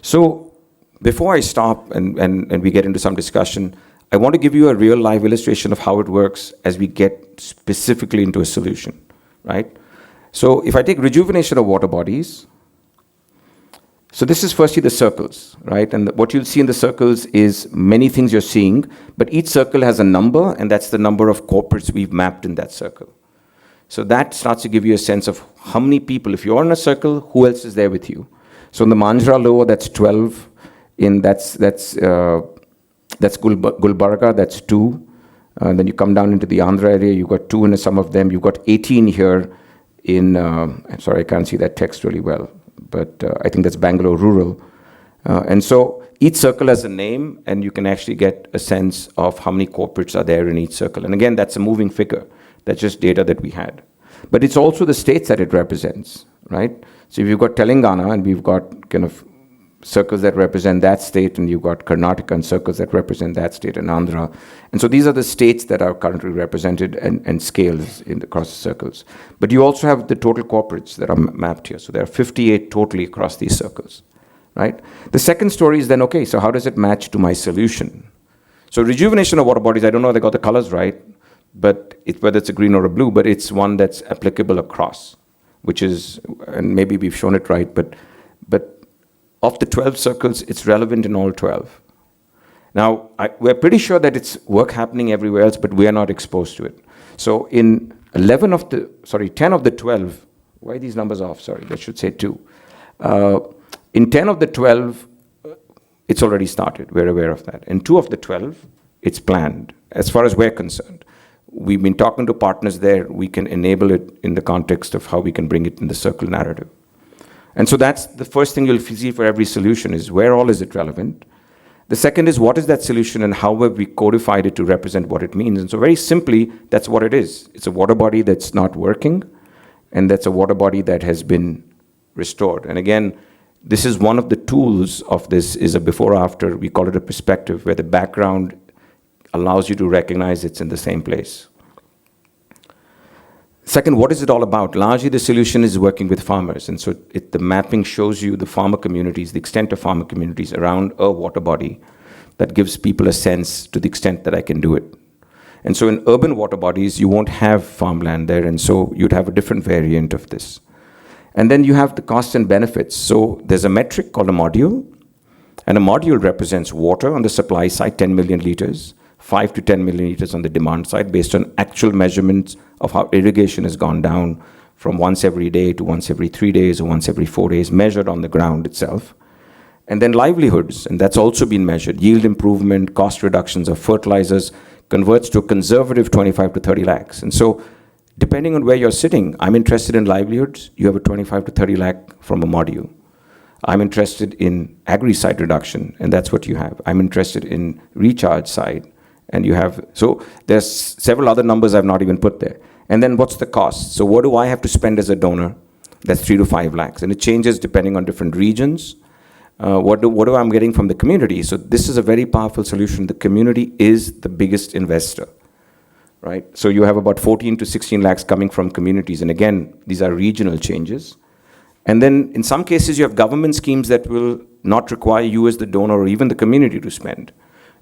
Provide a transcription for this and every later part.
So before I stop and we get into some discussion, I want to give you a real live illustration of how it works as we get specifically into a solution, right? So if I take rejuvenation of water bodies, so this is firstly the circles, right? And what you'll see in the circles is many things you're seeing, but each circle has a number, and that's the number of corporates we've mapped in that circle. So that starts to give you a sense of how many people, if you're in a circle, who else is there with you? So in the Manjra lower, that's 12. That's Gulbarga, that's 2. Then you come down into the Andhra area, you've got 2 in some of them. You've got 18 here in, I'm sorry, I can't see that text really well, but I think that's Bangalore rural. And so each circle has a name, and you can actually get a sense of how many corporates are there in each circle. And again, that's a moving figure. That's just data that we had. But it's also the states that it represents, right? So if you've got Telangana, and we've got kind of circles that represent that state, and you've got Karnataka and circles that represent that state, and Andhra. And so these are the states that are currently represented and scales across the circles. But you also have the total corporates that are mapped here. So there are 58 totally across these circles, right? The second story is then, okay, so how does it match to my solution? So rejuvenation of water bodies, I don't know if they got the colors right, but whether it's a green or a blue, but it's one that's applicable across, which is, and maybe we've shown it right, but of the 12 circles, it's relevant in all 12. Now, we're pretty sure that it's work happening everywhere else, but we are not exposed to it. So in 10 of the 12, why are these numbers off? Sorry, I should say 2. In 10 of the 12, it's already started. We're aware of that. In 2 of the 12, it's planned, as far as we're concerned. We've been talking to partners there. We can enable it in the context of how we can bring it in the circle narrative. And so that's the first thing you'll see for every solution is where all is it relevant. The second is what is that solution and how have we codified it to represent what it means. And so very simply, that's what it is. It's a water body that's not working, and that's a water body that has been restored. And again, this is one of the tools of this is a before-after. We call it a perspective, where the background allows you to recognize it's in the same place. Second, what is it all about? Largely, the solution is working with farmers. And so the mapping shows you the farmer communities, the extent of farmer communities around a water body that gives people a sense to the extent that I can do it. And so in urban water bodies, you won't have farmland there. And so you'd have a different variant of this. And then you have the costs and benefits. So there's a metric called a module. And a module represents water on the supply side, 10 million liters. 5 to 10 million liters on the demand side based on actual measurements of how irrigation has gone down from once every day to once every 3 days or once every 4 days, measured on the ground itself. And then livelihoods, and that's also been measured. Yield improvement, cost reductions of fertilizers converts to a conservative 25 to 30 lakhs. And so depending on where you're sitting, I'm interested in livelihoods, you have a 25 to 30 lakh from a module. I'm interested in agri-side reduction, and that's what you have. I'm interested in recharge side. And you have, so there's several other numbers I've not even put there. And then what's the cost? So what do I have to spend as a donor? That's 3 to 5 lakhs. And it changes depending on different regions. What do I'm getting from the community? So this is a very powerful solution. The community is the biggest investor, right? So you have about 14 to 16 lakhs coming from communities. And again, these are regional changes. And then in some cases, you have government schemes that will not require you as the donor or even the community to spend.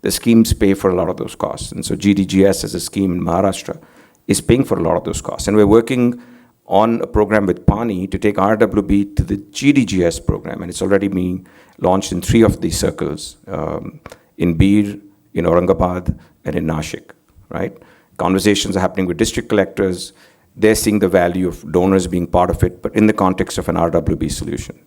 The schemes pay for a lot of those costs. And so GDGS as a scheme in Maharashtra is paying for a lot of those costs. And we're working on a program with Pani to take RWB to the GDGS program. And it's already being launched in 3 of these circles, in Bir, in Aurangabad, and in Nashik, right? Conversations are happening with district collectors. They're seeing the value of donors being part of it, but in the context of an RWB solution.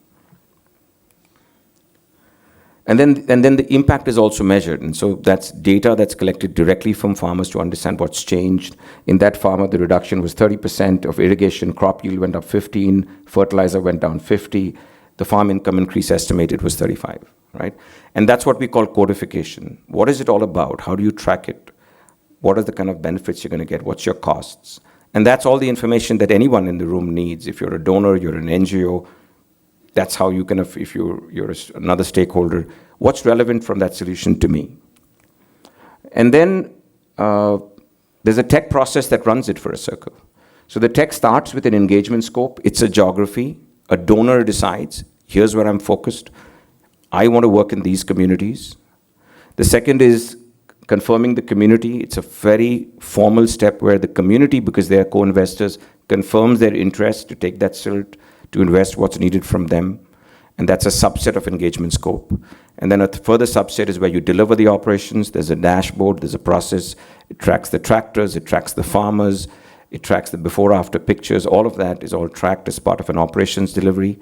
And then the impact is also measured. And so that's data that's collected directly from farmers to understand what's changed. In that farmer, the reduction was 30% of irrigation, crop yield went up 15, fertilizer went down 50, the farm income increase estimated was 35, right? And that's what we call codification. What is it all about? How do you track it? What are the kind of benefits you're going to get? What's your costs? And that's all the information that anyone in the room needs. If you're a donor, you're an NGO, that's how you can, if you're another stakeholder, what's relevant from that solution to me? And then there's a tech process that runs it for a circle. So the tech starts with an engagement scope. It's a geography. A donor decides, here's where I'm focused. I want to work in these communities. The second is confirming the community. It's a very formal step where the community, because they are co-investors, confirms their interest to take that silt, to invest what's needed from them. And that's a subset of engagement scope. And then a further subset is where you deliver the operations. There's a dashboard, there's a process. It tracks the tractors, it tracks the farmers, it tracks the before-after pictures. All of that is all tracked as part of an operations delivery.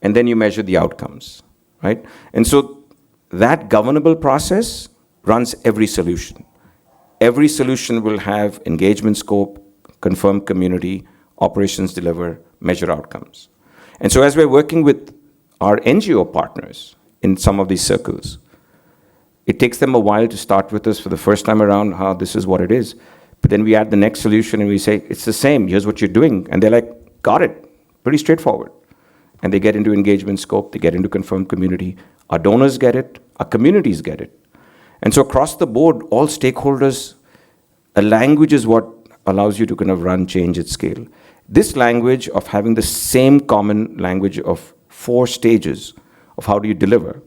And then you measure the outcomes, right? And so that governable process runs every solution. Every solution will have engagement scope, confirm community, operations deliver, measure outcomes. And so as we're working with our NGO partners in some of these circles, it takes them a while to start with us for the first time around, how this is what it is. But then we add the next solution and we say, it's the same, here's what you're doing. And they're like, got it, pretty straightforward. And they get into engagement scope, they get into confirmed community. Our donors get it, our communities get it. And so across the board, all stakeholders, a language is what allows you to kind of run change at scale. This language of having the same common language of 4 stages of how do you deliver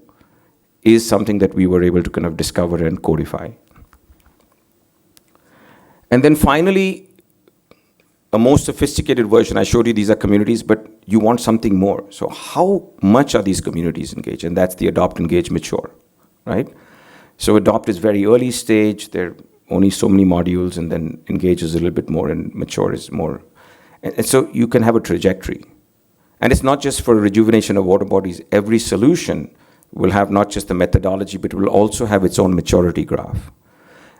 is something that we were able to kind of discover and codify. And then finally, a more sophisticated version. I showed you these are communities, but you want something more. So how much are these communities engaged? And that's the adopt, engage, mature, right? So adopt is very early stage. There are only so many modules, and then engage is a little bit more, and mature is more. And so you can have a trajectory. And it's not just for rejuvenation of water bodies. Every solution will have not just the methodology, but will also have its own maturity graph.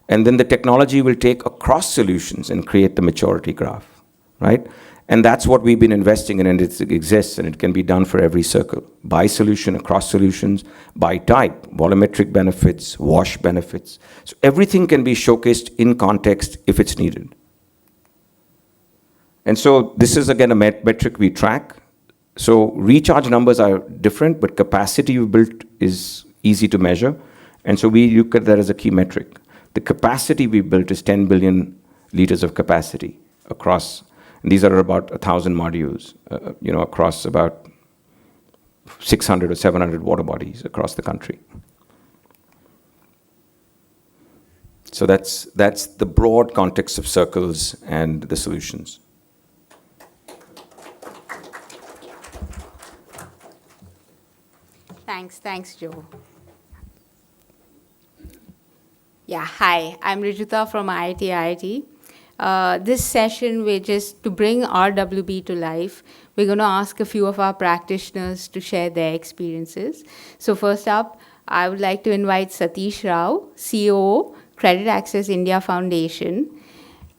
And then the technology will take across solutions and create the maturity graph, right? And that's what we've been investing in, and it exists, and it can be done for every circle. By solution, across solutions, by type, volumetric benefits, wash benefits. So everything can be showcased in context if it's needed. And so this is, again, a metric we track. So recharge numbers are different, but capacity you built is easy to measure. And so we look at that as a key metric. The capacity we built is 10 billion liters of capacity across, and these are about 1,000 modules, across about 600 or 700 water bodies across the country. So that's the broad context of circles and the solutions. Thanks, Joe. Yeah, hi, I'm Rijita from IIT-IIT. This session, we're just to bring RWB to life. We're going to ask a few of our practitioners to share their experiences. So first up, I would like to invite Satish Rao, COO, Credit Access India Foundation,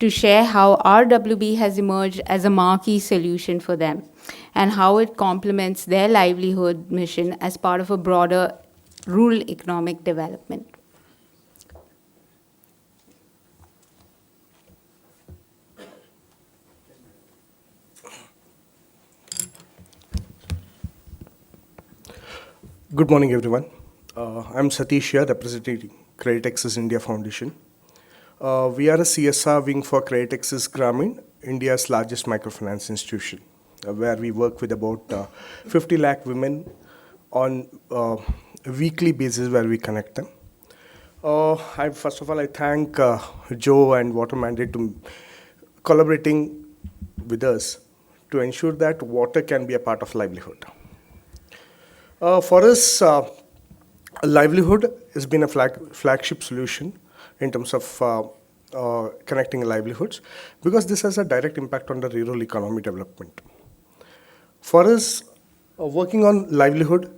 to share how RWB has emerged as a marquee solution for them and how it complements their livelihood mission as part of a broader rural economic development. Good morning, everyone. I'm Satish here, representing Credit Access India Foundation. We are a CSR wing for Credit Access Grameen, India's largest microfinance institution, where we work with about 50 lakh women on a weekly basis where we connect them. First of all, I thank Joe and Water Mandate to collaborating with us to ensure that water can be a part of livelihood. For us, livelihood has been a flagship solution in terms of connecting livelihoods, because this has a direct impact on the rural economy development. For us, working on livelihood,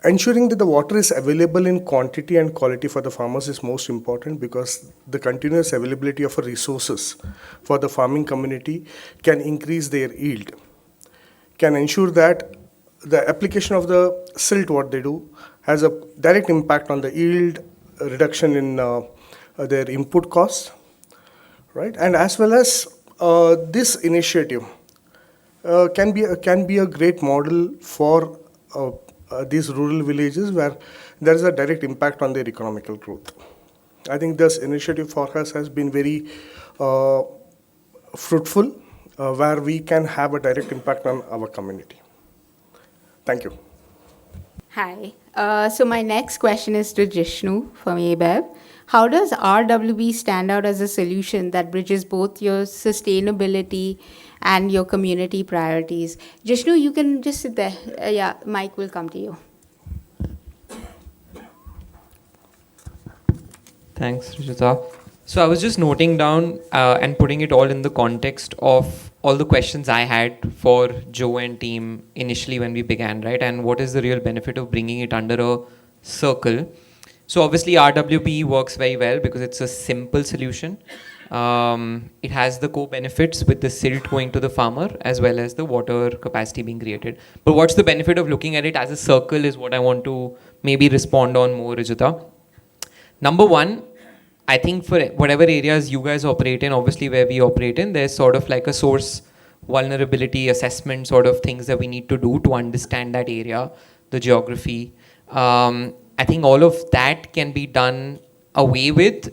ensuring that the water is available in quantity and quality for the farmers is most important, because the continuous availability of resources for the farming community can increase their yield, can ensure that the application of the silt, what they do, has a direct impact on the yield, reduction in their input costs, right? And as well as this initiative can be a great model for these rural villages where there is a direct impact on their economical growth. I think this initiative for us has been very fruitful, where we can have a direct impact on our community. Thank you. Hi. So my next question is to Jishnu from ABEV. How does RWB stand out as a solution that bridges both your sustainability and your community priorities? Jishnu, you can just sit there. Yeah, Mike will come to you. Thanks, Rajita. So I was just noting down and putting it all in the context of all the questions I had for Joe and team initially when we began, right? And what is the real benefit of bringing it under a circle? So obviously RWP works very well because it's a simple solution. It has the co-benefits with the silt going to the farmer as well as the water capacity being created. But what's the benefit of looking at it as a circle is what I want to maybe respond on more, Rajita. Number one, I think for whatever areas you guys operate in, obviously where we operate in, there's sort of like a source vulnerability assessment sort of things that we need to do to understand that area, the geography. I think all of that can be done away with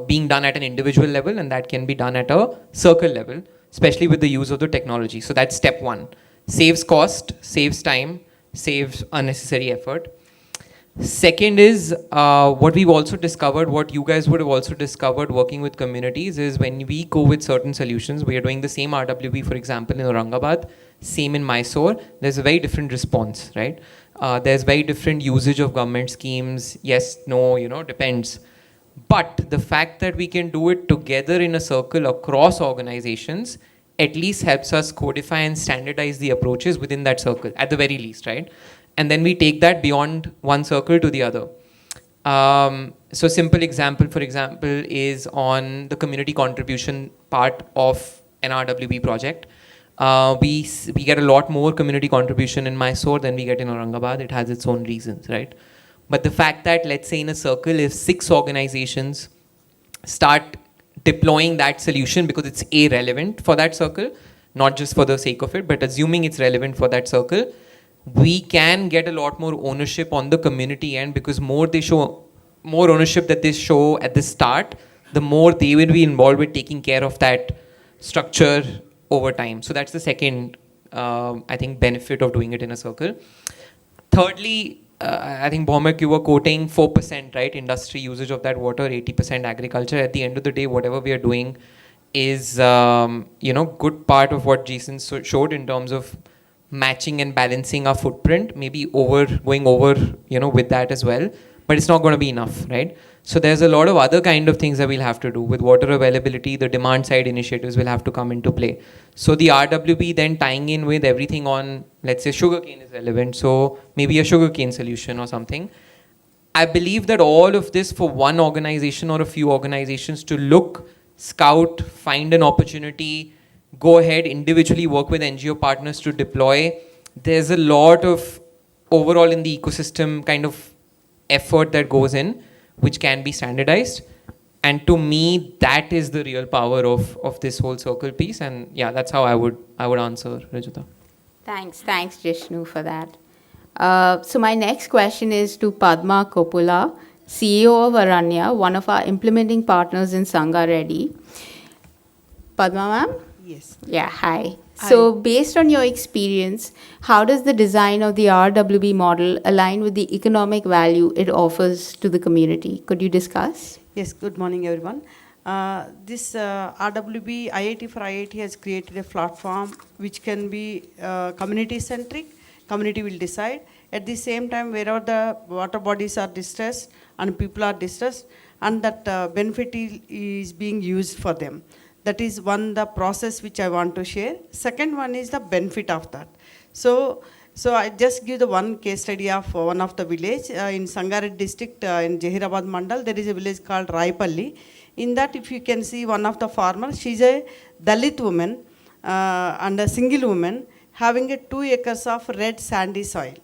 being done at an individual level, and that can be done at a circle level, especially with the use of the technology. So that's step one. Saves cost, saves time, saves unnecessary effort. Second is what we've also discovered, what you guys would have also discovered working with communities is when we go with certain solutions, we are doing the same RWP, for example, in Aurangabad, same in Mysore, there's a very different response, right? There's very different usage of government schemes, yes, no, depends. But the fact that we can do it together in a circle across organizations at least helps us codify and standardize the approaches within that circle, at the very least, right? And then we take that beyond one circle to the other. So simple example, for example, is on the community contribution part of an RWB project. We get a lot more community contribution in Mysore than we get in Aurangabad. It has its own reasons, right? But the fact that, let's say in a circle, if 6 organizations start deploying that solution because it's relevant for that circle, not just for the sake of it, but assuming it's relevant for that circle, we can get a lot more ownership on the community end because more ownership that they show at the start, the more they will be involved with taking care of that structure over time. So that's the second, I think, benefit of doing it in a circle. Thirdly, I think Bhaumek, you were quoting 4%, right? Industry usage of that water, 80% agriculture. At the end of the day, whatever we are doing is, good part of what Jason showed in terms of matching and balancing our footprint, maybe going over, with that as well. But it's not going to be enough, right? So there's a lot of other kind of things that we'll have to do. With water availability, the demand side initiatives will have to come into play. So the RWP then tying in with everything on, let's say sugarcane is relevant, so maybe a sugarcane solution or something. I believe that all of this for one organization or a few organizations to look, scout, find an opportunity, go ahead, individually work with NGO partners to deploy. There's a lot of overall in the ecosystem kind of effort that goes in, which can be standardized. And to me, that is the real power of this whole circle piece. And yeah, that's how I would answer, Rajita. Thanks, Jishnu, for that. So my next question is to Padma Kopula, CEO of Aranya, one of our implementing partners in Sangareddy. Padma ma'am? Yes. Yeah, hi. So based on your experience, how does the design of the RWB model align with the economic value it offers to the community? Could you discuss? Yes, good morning everyone. This RWB IIT for IIT has created a platform which can be community centric. Community will decide. At the same time, wherever the water bodies are distressed and people are distressed, and that benefit is being used for them. That is the process which I want to share. Second one is the benefit of that. So I just give the one case study of one of the village in Sangareddy district in Jahirabad Mandal. There is a village called Raipalli. In that, if you can see one of the farmers, she's a Dalit woman and a single woman having 2 acres of red sandy soil.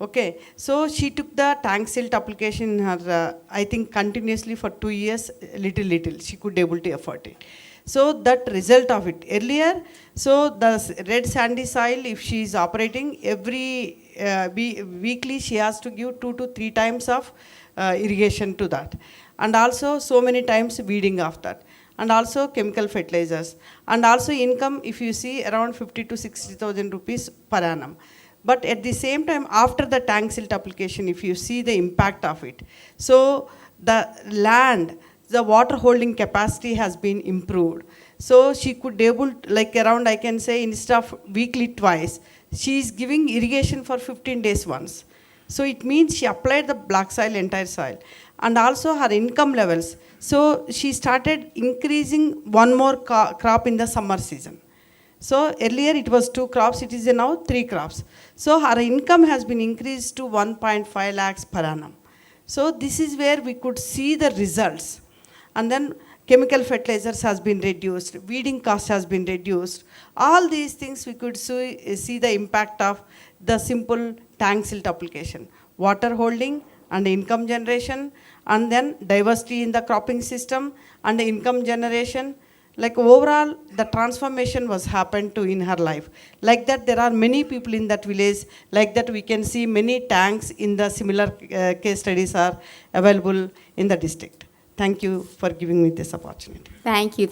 Okay, so she took the tank silt application in her, I think continuously for 2 years, little, she could able to afford it. So that result of it earlier, so the red sandy soil, if she is operating every weekly, she has to give 2 to 3 times of irrigation to that, and also so many times weeding of that, and also chemical fertilizers, and also income. If you see around 50 to 60,000 rupees per annum. But at the same time, after the tank silt application, if you see the impact of it, so the land, the water holding capacity has been improved. So she could able, like around, I can say, instead of weekly twice, she is giving irrigation for 15 days once. So it means she applied the black soil, entire soil. And also her income levels. So she started increasing one more crop in the summer season. So earlier it was 2 crops, it is now 3 crops. So her income has been increased to 1.5 lakhs per annum. So this is where we could see the results. And then chemical fertilizers has been reduced, weeding cost has been reduced. All these things we could see the impact of the simple tank silt application. Water holding and income generation, and then diversity in the cropping system and the income generation. Like overall, the transformation was happened to in her life. Like that, there are many people in that village. Like that, we can see many tanks in the similar case studies are available in the district. Thank you for giving me this opportunity. Thank you.